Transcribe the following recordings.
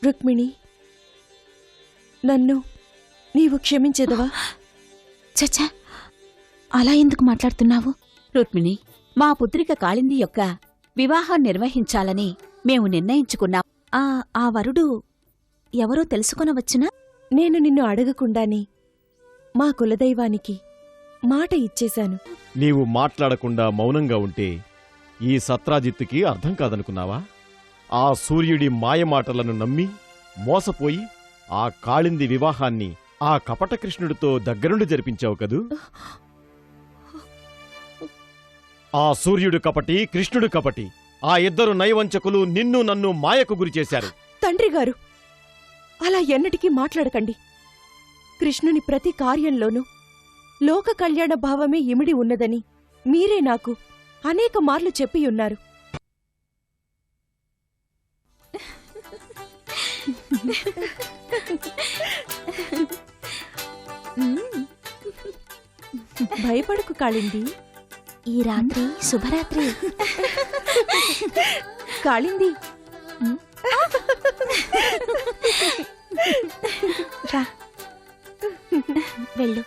రుక్మిణి, నన్ను నీవు క్షమించేదవా? చచ్చా, అలా ఎందుకు మాట్లాడుతున్నావు? రుక్మిణి, మా పుత్రిక కాళింది యొక్క వివాహం నిర్వహించాలని మేము నిర్ణయించుకున్నాం. ఆ వరుడు ఎవరో తెలుసుకొనవచ్చునా? నేను నిన్ను అడగకుండానే మా కులదైవానికి మాట ఇచ్చేశాను. నీవు మాట్లాడకుండా మౌనంగా ఉంటే ఈ సత్రాజిత్తుకి అర్థం కాదనుకున్నావా? ఆ సూర్యుడి మాయమాటలను నమ్మి మోసపోయి ఆ కాళింది వివాహాన్ని ఆ కపట కృష్ణుడితో దగ్గరుండి జరిపించావు కదూ? ఆ సూర్యుడు కపటి, కృష్ణుడు కపటి, ఆ ఇద్దరు నైవంచకులు నిన్ను నన్ను మాయకు గురిచేశారు. తండ్రిగారు, అలా ఎన్నటికీ మాట్లాడకండి. కృష్ణుని ప్రతి కార్యంలోనూ లోక కళ్యాణ భావమే ఇమిడి ఉన్నదని మీరే నాకు అనేక మార్లు చెప్పియున్నారు. భయపడకు కాళింది. ఈ రాత్రి శుభరాత్రి. కాళింది, రా, వెళ్ళు.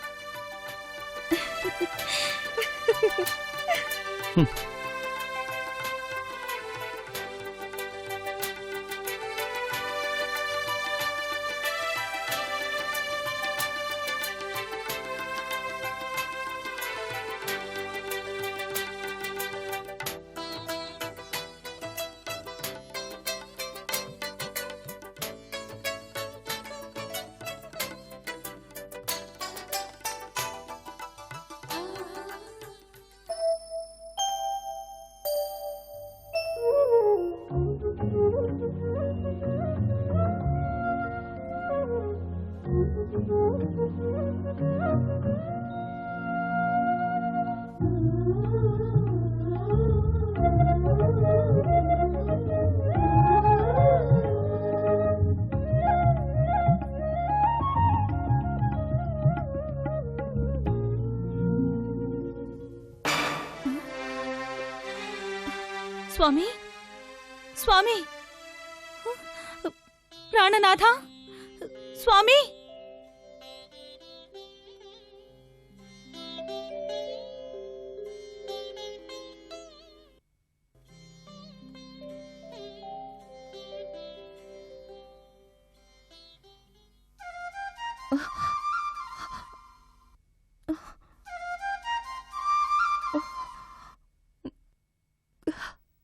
స్వామి, స్వామి, ప్రాణనాథ, స్వామి.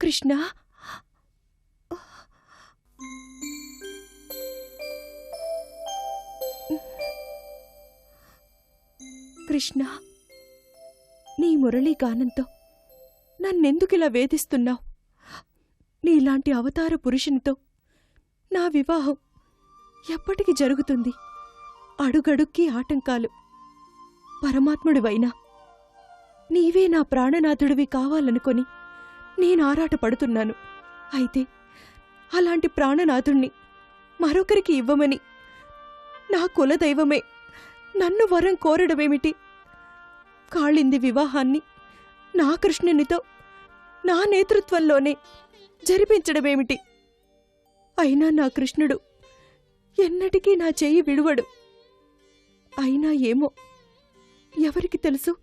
కృష్ణ, కృష్ణ, నీ మురళీ గానంతో నన్నెందుకిలా వేధిస్తున్నావు? నీలాంటి అవతార పురుషునితో నా వివాహం ఎప్పటికి జరుగుతుంది? అడుగడుక్కి ఆటంకాలు. పరమాత్ముడివైనా నీవే నా ప్రాణనాథుడివి కావాలనుకొని నేను ఆరాటపడుతున్నాను. అయితే అలాంటి ప్రాణనాథుణ్ణి మరొకరికి ఇవ్వమని నా కులదైవమే నన్ను వరం కోరడమేమిటి? కాళింది వివాహాన్ని నా కృష్ణునితో నా నేతృత్వంలోనే జరిపించడమేమిటి? అయినా నా కృష్ణుడు ఎన్నటికీ నా చెయ్యి విడువడు. అయినా ఏమో, ఎవరికి తెలుసు?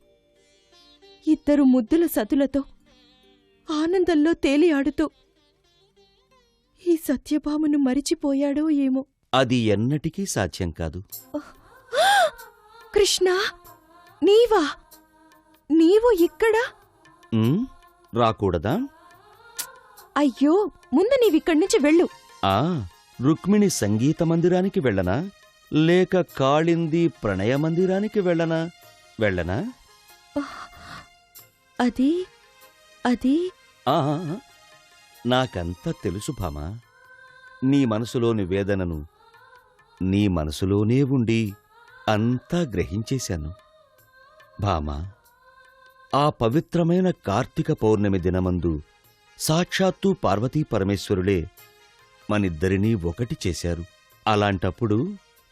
ఇద్దరు ముద్దుల సతులతో ఆనందంలో తేలి ఆడుతూ ఈ సత్యభామను మరిచిపోయాడో ఏమో. అది ఎన్నటికీ సాధ్యం కాదు. కృష్ణ, నీవా? నీవు ఇక్కడా? రాకూడదా? అయ్యో, ముందు నీవిక్కడ్నుంచి వెళ్ళు. రుక్మిణి సంగీత మందిరానికి వెళ్ళనా, లేక కాళింది ప్రణయ మందిరానికి వెళ్ళనా? వెళ్ళనా? అది అది నాకంత తెలుసు భామా. నీ మనసులోని వేదనను నీ మనసులోనే ఉండి అంతా గ్రహించేశాను. భామా, ఆ పవిత్రమైన కార్తీక పౌర్ణమి దినమందు సాక్షాత్తు పార్వతీ పరమేశ్వరులే మనిద్దరినీ ఒకటి చేశారు. అలాంటప్పుడు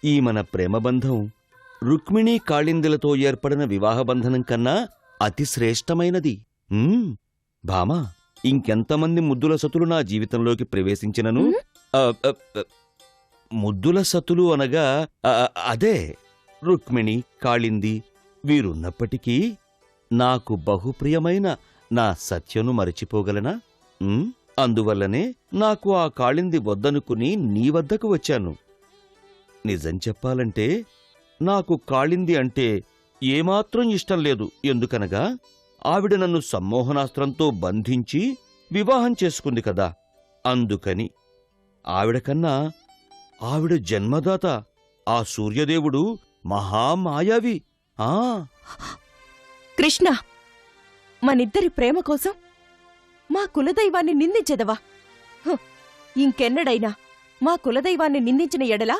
ఈ మన ప్రేమబంధం రుక్మిణీ కాళిందులతో ఏర్పడిన వివాహబంధనం కన్నా అతి శ్రేష్టమైనది. భామా, ఇంకెంతమంది ముద్దుల సతులు నా జీవితంలోకి ప్రవేశించినను ముద్దుల సతులు అనగా అదే రుక్మిణి, కాళింది వీరున్నప్పటికీ నాకు బహుప్రియమైన నా సత్యను మరచిపోగలనా? అందువల్లనే నాకు ఆ కాళింది వద్దనుకుని నీ వద్దకు వచ్చాను. నిజం చెప్పాలంటే నాకు కాళింది అంటే ఏమాత్రం ఇష్టం లేదు. ఎందుకనగా ఆవిడ నన్ను సమ్మోహనాస్త్రంతో బంధించి వివాహం చేసుకుంది కదా. అందుకని ఆవిడకన్నా ఆవిడ జన్మదాత ఆ సూర్యదేవుడు మహామాయావి. కృష్ణ, మనిద్దరి ప్రేమ కోసం మా కులదైవాన్ని నిందించెదవా? ఇంకెన్నడైనా మా కులదైవాన్ని నిందించిన ఎడలా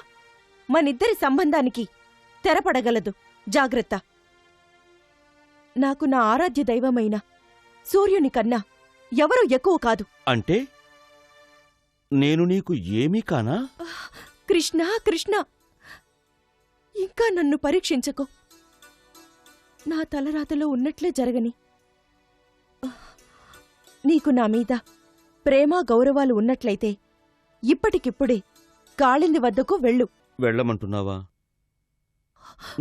మనిద్దరి సంబంధానికి తెరపడగలదు. జాగ్రత్త. నాకు నా ఆరాధ్య దైవమైన సూర్యుని కన్నా ఎవరూ ఎక్కువ కాదు. అంటే నేను నీకు ఏమీ కానా? కృష్ణ, కృష్ణ, ఇంకా నన్ను పరీక్షించకు. నా తలరాతలో ఉన్నట్లే జరగని. నీకు నా మీద ప్రేమ గౌరవాలు ఉన్నట్లయితే ఇప్పటికిప్పుడే కాళింది వద్దకు వెళ్ళు. వెళ్ళమంటున్నావా?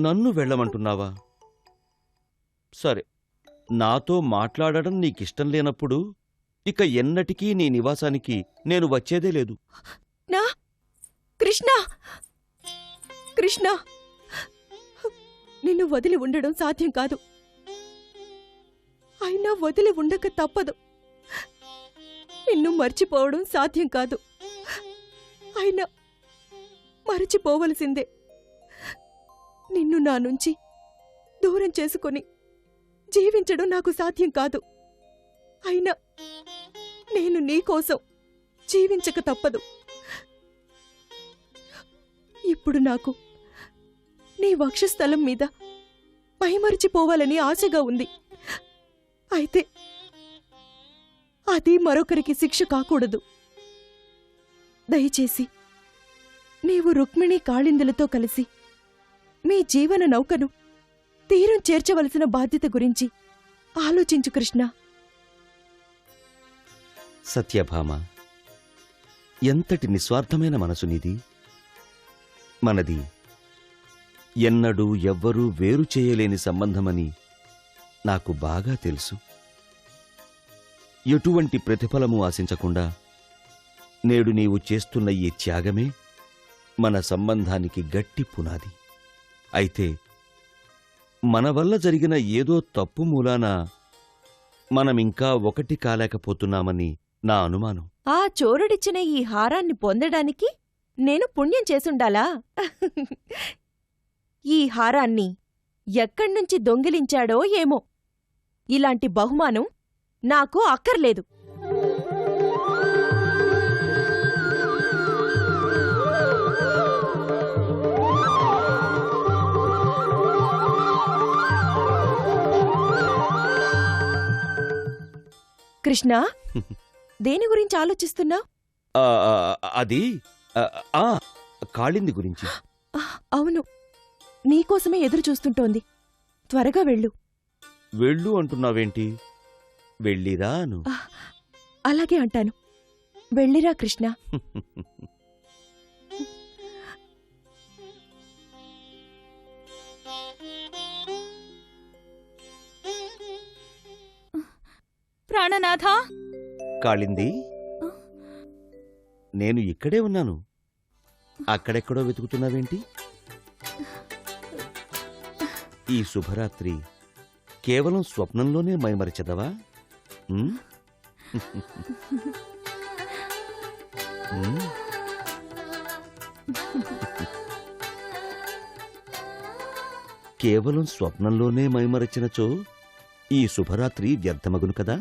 నన్ను వెళ్ళమంటున్నావా? సరే, నాతో మాట్లాడడం నీకిష్టం లేనప్పుడు ఇక ఎన్నటికీ నీ నివాసానికి నేను వచ్చేదే లేదు. నా కృష్ణ, కృష్ణ, నిన్ను వదిలి ఉండడం సాధ్యం కాదు. అయినా వదిలి ఉండక తప్పదు. నిన్ను మర్చిపోవడం సాధ్యం కాదు. అయినా మరచిపోవలసిందే. నిన్ను నా నుంచి దూరం చేసుకొని జీవించడం నాకు సాధ్యం కాదు. అయినా నేను నీకోసం జీవించక తప్పదు. ఇప్పుడు నాకు నీ వక్షస్థలం మీద మైమరిచిపోవాలని ఆశగా ఉంది. అయితే అది మరొకరికి శిక్ష కాకూడదు. దయచేసి నీవు రుక్మిణి, కాళిందులతో కలిసి మీ జీవన నౌకను తీరం చేర్చవలసిన బాధ్యత గురించి ఆలోచించు కృష్ణ. సత్యభామ, ఎంతటి నిస్వార్థమైన మనసు నీది. మనది ఎన్నడూ ఎవ్వరూ వేరు చేయలేని సంబంధమని నాకు బాగా తెలుసు. ఎటువంటి ప్రతిఫలము ఆశించకుండా నేడు నీవు చేస్తున్న ఈ త్యాగమే మన సంబంధానికి గట్టి పునాది. అయితే మన వల్ల జరిగిన ఏదో తప్పు మూలాన మనమింకా ఒకటి కాలేకపోతున్నామని నా అనుమానం. ఆ చోరుడిచ్చిన ఈ హారాన్ని పొందడానికి నేను పుణ్యం చేసుండాలా? ఈ హారాన్ని ఎక్కడ్నుంచి దొంగిలించాడో ఏమో. ఇలాంటి బహుమానం నాకు అక్కర్లేదు. కృష్ణ, దేని గురించి ఆలోచిస్తున్నా? అది కాళింది గురించి. అవును, నీకోసమే ఎదురు చూస్తుంటోంది. త్వరగా వెళ్ళు. వెళ్ళు అంటున్నావేంటి? వెళ్ళిరాను. అలాగే అంటాను. వెళ్ళిరా కృష్ణ. ప్రాణనాథ, కాళింది, నేను ఇక్కడే ఉన్నాను. అక్కడెక్కడో వెతుకుతున్నావేంటి? ఈ శుభరాత్రి కేవలం స్వప్నంలోనే మైమరిచదవా? కేవలం స్వప్నంలోనే మైమరచినచో ఈ శుభరాత్రి వ్యర్థమగును కదా.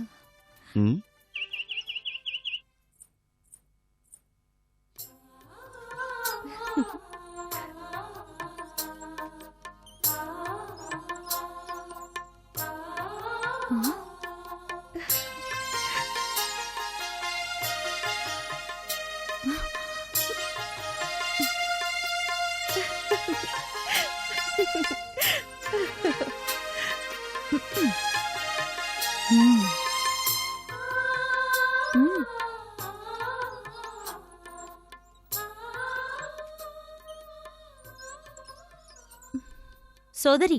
సోదరి,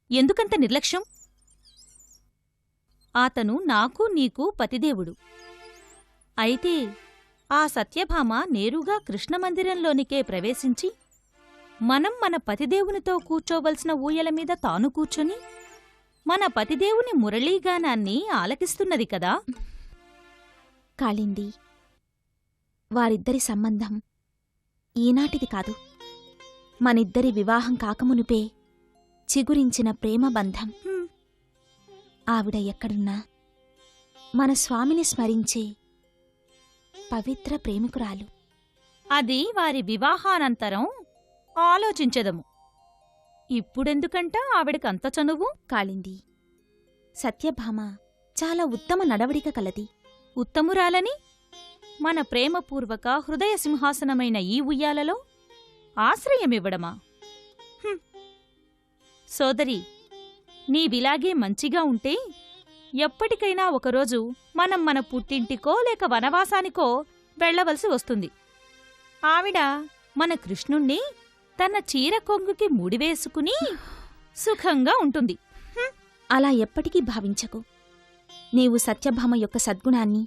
ఎందుకంత నిర్లక్ష్యం? అతను నాకు నీకు పతిదేవుడు. అయితే ఆ సత్యభామ నేరుగా కృష్ణమందిరంలోనికే ప్రవేశించి మనం మన పతిదేవునితో కూర్చోవలసిన ఊయల మీద తాను కూర్చొని మన పతిదేవుని మురళీగానాన్ని ఆలకిస్తున్నది కదా. కాళింది, వారిద్దరి సంబంధం ఈనాటిది కాదు. మనిద్దరి వివాహం కాకమునుపే చిగురించిన ప్రేమబంధం. హ్మ్. ఆవిడ ఎక్కడున్నా మన స్వామిని స్మరించే పవిత్ర ప్రేమికురాలు. అది వారి వివాహానంతరం ఆలోచించెదము. ఇప్పుడెందుకంట ఆవిడకంత చనువు? కాళింది, సత్యభామ చాలా ఉత్తమ నడవడిక కలది. ఉత్తమురాలని మన ప్రేమపూర్వక హృదయ సింహాసనమైన ఈ ఉయ్యాలలో ఆశ్రయమివ్వడమా? హుం. సోదరి, నీవిలాగే మంచిగా ఉంటే ఎప్పటికైనా ఒకరోజు మనం మన పుట్టింటికో లేక వనవాసానికో వెళ్లవలసి వస్తుంది. ఆవిడ మన కృష్ణుణ్ణి తన చీర కొంగుకి ముడివేసుకుని సుఖంగా ఉంటుంది. అలా ఎప్పటికీ భావించకు. నీవు సత్యభామ యొక్క సద్గుణాన్ని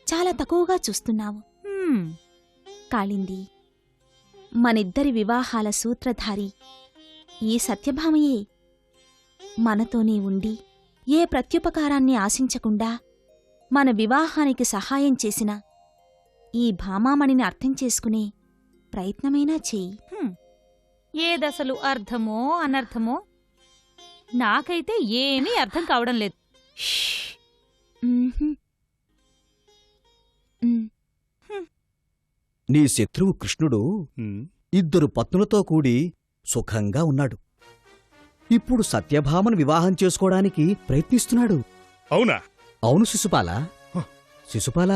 చాలా తక్కువగా చూస్తున్నావు. హ్మ్. కాళింది, మనిద్దరి వివాహాల సూత్రధారి ఈ సత్యభామయే. మనతోనే ఉండి ఏ ప్రత్యుపకారాన్ని ఆశించకుండా మన వివాహానికి సహాయం చేసిన ఈ భామామణిని అర్థం చేసుకునే ప్రయత్నమైనా చెయ్యి. హ్మ్. ఏదసలు అర్థమో అనర్థమో నాకైతే ఏమీ అర్థం కావడం లేదు. మ్మ్హ్మ్. నీ శత్రువు కృష్ణుడు హ్మ్. 2 పత్నులతో కూడి సుఖంగా ఉన్నాడు. ఇప్పుడు సత్యభామను వివాహం చేసుకోవడానికి ప్రయత్నిస్తున్నాడు. అవునా? అవును శిశుపాల. హ. శిశుపాల,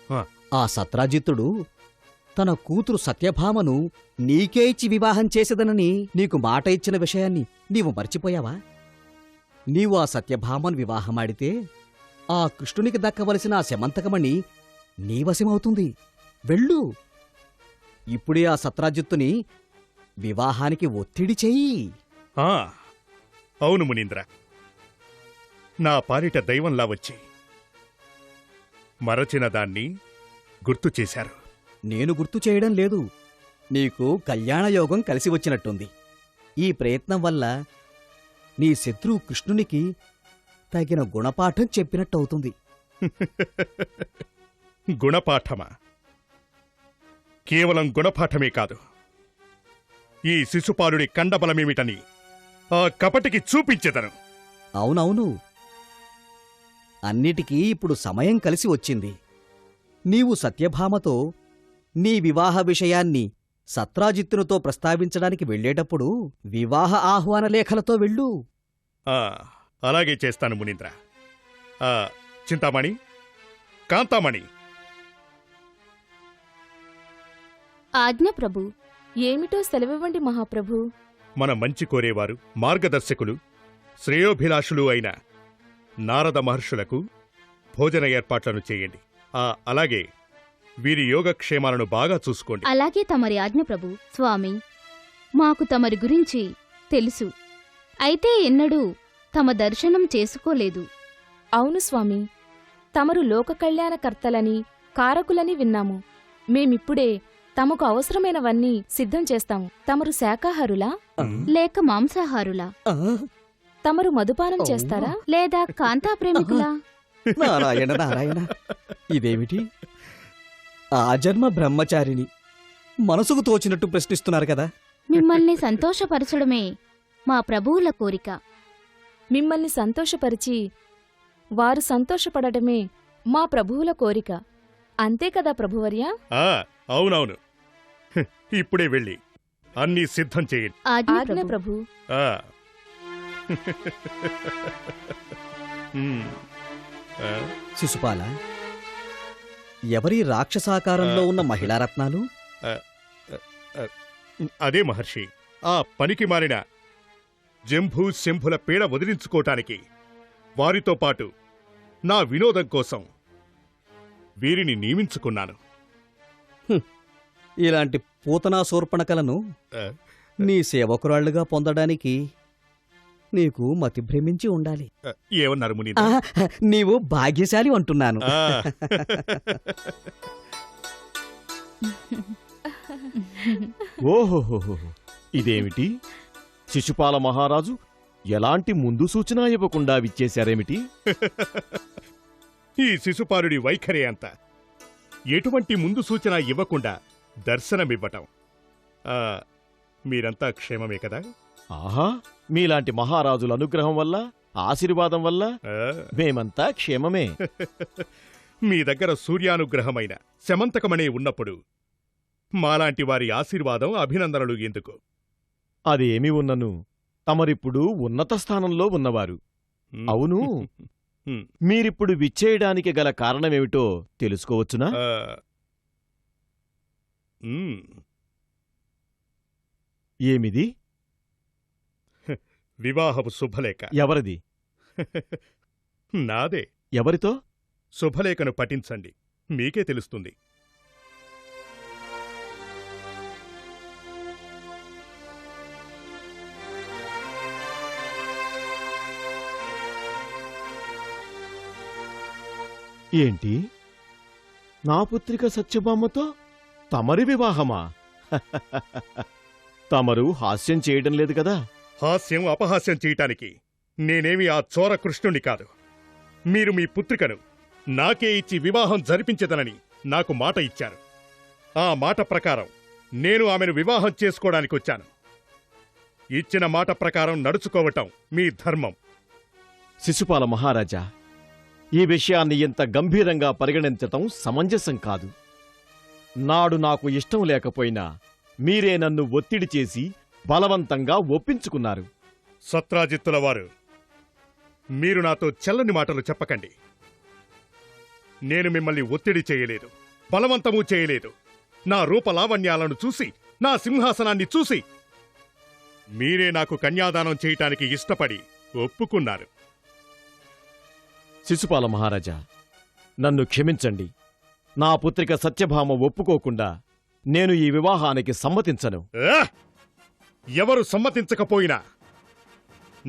హ. ఆ సత్రాజిత్తుడు తన కూతురు సత్యభామను నీకే ఇచ్చి వివాహం చేసేదనని నీకు మాట ఇచ్చిన విషయాన్ని నీవు మర్చిపోయావా? నీవు ఆ సత్యభామను వివాహమాడితే ఆ కృష్ణునికి దక్కవలసిన ఆ శమంతకమణి నీ వశమవుతుంది. వెళ్ళు. ఇప్పుడే ఆ సత్రాజిత్తుని వివాహానికి ఒత్తిడి చెయ్యి. ఆ, అవును మునీంద్ర. నా పాలిట దైవంలా వచ్చి మరచిన దాన్ని గుర్తు చేశారు. నేను గుర్తు చేయడం లేదు. నీకు కళ్యాణయోగం కలిసి వచ్చినట్టుంది. ఈ ప్రయత్నం వల్ల నీ శత్రువు కృష్ణునికి తగిన గుణపాఠం చెప్పినట్టవుతుంది. గుణపాఠమా? కేవలం గుణపాఠమే కాదు, ఈ శిశుపాలుడి కండబలమేమిటని ఆ కపటికి చూపించెదను. అవునవును, అన్నిటికీ ఇప్పుడు సమయం కలిసి వచ్చింది. నీవు సత్యభామతో నీ వివాహ విషయాన్ని సత్రాజిత్తునితో ప్రస్తావించడానికి వెళ్ళేటప్పుడు వివాహ ఆహ్వాన లేఖలతో వెళ్ళు. ఆ, అలాగే చేస్తాను మునీంద్ర. ఆ, చింతామణి, కాంతామణి, ఆజ్ఞ ప్రభు. ఏమిటో సెలవివ్వండి మహాప్రభు. మన మంచి కోరేవారు, మార్గదర్శకులు, శ్రేయోభిలాషులు అయిన నారద మహర్షులకు భోజన ఏర్పాట్లను చేయండి. అలాగే వీరి యోగక్షేమాలను బాగా చూసుకోండి. అలాగే తమరి ఆజ్ఞ ప్రభు. స్వామి, మాకు తమరి గురించి తెలుసు. అయితే ఎన్నడూ తమ దర్శనం చేసుకోలేదు. అవును స్వామి, తమరు లోకకళ్యాణకర్తలని, కారకులని విన్నాము. మేమిప్పుడే తమకు అవసరమైనవన్నీ సిద్ధం చేస్తాము. తమరు శాకాహారులా లేక మాంసాహారులా? తమరు మధుపానం చేస్తారా లేదా కాంతాప్రేమికులా? నారాయణ నారాయణ, ఇదేమిటి? ఆజన్మ బ్రహ్మచారిని మనసుకు తోచినట్టు ప్రశ్నిస్తున్నారు కదా. మిమ్మల్ని సంతోషపరచడమే మా ప్రభువుల కోరిక. మిమ్మల్ని సంతోషపరిచి వారు సంతోషపడటమే మా ప్రభువుల కోరిక. అంతే కదా ప్రభువర్యా? అవునవును. ఇప్పుడే వెళ్ళి అన్నీ సిద్ధం చేయండి. ఆజ్ఞ ఆజ్ఞ ప్రభు. ప్రభు. ఆ. ఆ, శిశుపాల, ఎవరి రాక్షసాకారంలో ఉన్న మహిళారత్నాలు? అదే మహర్షి, ఆ పనికి మారిన జంభూ శంభుల పీడ వదిలించుకోటానికి వారితో పాటు నా వినోదం కోసం వీరిని నియమించుకున్నాను. ఇలాంటి పూతనా శూర్పణకలను ఆ, నీ సేవకురాళ్లుగా పొందడానికి నీకు మతి భ్రమించి ఉండాలి. ఏమన్నారు ముని? నీవు భాగ్యశాలి అంటున్నాను. ఓహోహోహో, ఇదేమిటి? శిశుపాల మహారాజు ఎలాంటి ముందు సూచన ఇవ్వకుండా విచ్చేశారేమిటి? ఈ శిశుపాలుడి వైఖరి అంత. ఎటువంటి ముందు సూచన ఇవ్వకుండా దర్శనమివ్వటం. మీరంతా క్షేమమే కదా? ఆహా, మీలాంటి మహారాజుల అనుగ్రహం వల్ల, ఆశీర్వాదం వల్ల మేమంతా క్షేమమే. మీ దగ్గర సూర్యానుగ్రహమైన శమంతకమనే ఉన్నప్పుడు మాలాంటి వారి ఆశీర్వాదం, అభినందనలు ఎందుకు? అదేమి ఉన్నను, తమరిప్పుడు ఉన్నత స్థానంలో ఉన్నవారు. అవును, మీరిప్పుడు విచ్చేయడానికి గల కారణమేమిటో తెలుసుకోవచ్చునా? ఏమిది? వివాహపు శుభలేఖ. ఎవరిది? నాదే. ఎవరితో? శుభలేఖను పఠించండి, మీకే తెలుస్తుంది. ఏంటి, నా పుత్రిక సత్యభామతో తమరి వివాహమా? తమరు హాస్యం చేయడం లేదు కదా? హాస్యం అపహాస్యం చేయటానికి నేనేమి ఆ చోర కృష్ణుణ్ణి కాదు. మీరు మీ పుత్రికను నాకే ఇచ్చి వివాహం జరిపించదనని నాకు మాట ఇచ్చారు. ఆ మాట ప్రకారం నేను ఆమెను వివాహం చేసుకోవడానికొచ్చాను. ఇచ్చిన మాట ప్రకారం నడుచుకోవటం మీ ధర్మం. శిశుపాల మహారాజా, ఈ విషయాన్ని ఇంత గంభీరంగా పరిగణించటం సమంజసం కాదు. నాడు నాకు ఇష్టం లేకపోయినా మీరే నన్ను ఒత్తిడి చేసి బలవంతంగా ఒప్పించుకున్నారు. సత్రాజిత్తుల వారు, మీరు నాతో చెల్లని మాటలు చెప్పకండి. నేను మిమ్మల్ని ఒత్తిడి చేయలేదు, బలవంతమూ చేయలేదు. నా రూపలావణ్యాలను చూసి, నా సింహాసనాన్ని చూసి మీరే నాకు కన్యాదానం చేయటానికి ఇష్టపడి ఒప్పుకున్నారు. శిశుపాల మహారాజా, నన్ను క్షమించండి. నా పుత్రిక సత్యభామ ఒప్పుకోకుండా నేను ఈ వివాహానికి సమ్మతించను. ఎవరు సమ్మతించకపోయినా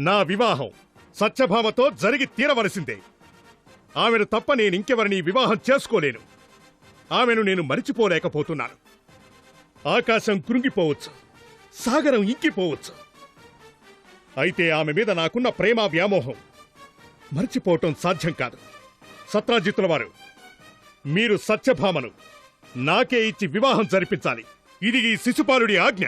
నా వివాహం సత్యభామతో జరిగి తీరవలసిందే. ఆమెను తప్ప నేనింకెవరిని వివాహం చేసుకోలేను. ఆమెను నేను మరిచిపోలేకపోతున్నాను. ఆకాశం కృంగిపోవచ్చు, సాగరం ఇంకిపోవచ్చు. అయితే ఆమె మీద నాకున్న ప్రేమ వ్యామోహం మర్చిపోవటం సాధ్యం కాదు. సత్రాజిత్తుల వారు, మీరు సత్యభామను నాకే ఇచ్చి వివాహం జరిపించాలి. ఇది ఈ శిశుపాలుడి ఆజ్ఞ.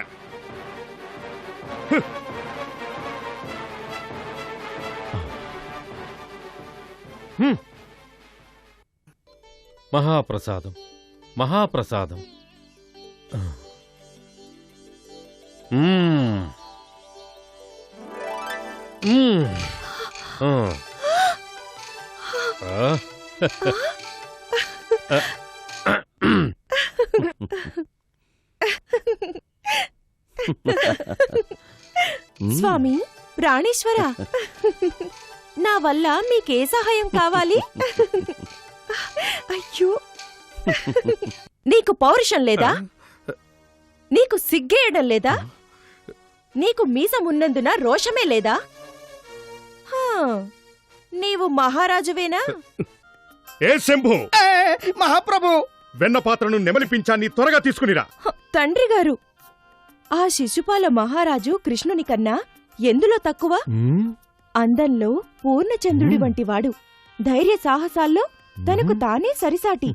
మహాప్రసాదం, మహాప్రసాదం. స్వామి ప్రాణేశ్వర, నా వల్ల మీకే సహాయం కావాలి? అయ్యో, నీకు పౌరుషం లేదా? నీకు సిగ్గేయడం లేదా? నీకు మీసమున్నందున రోషమే లేదా? నీవు మహారాజువేనా? ఏ శంభు, మహాప్రభు, వెన్నపాత్రను నెమలిపించాన్ని త్వరగా తీసుకునిరా. తండ్రి గారు, ఆ శిశుపాల మహారాజు కృష్ణుని కన్నా ఎందులో తక్కువ? అందంలో పూర్ణచంద్రుడి వంటివాడు. ధైర్య సాహసాల్లో తనకు తానే సరిసాటి.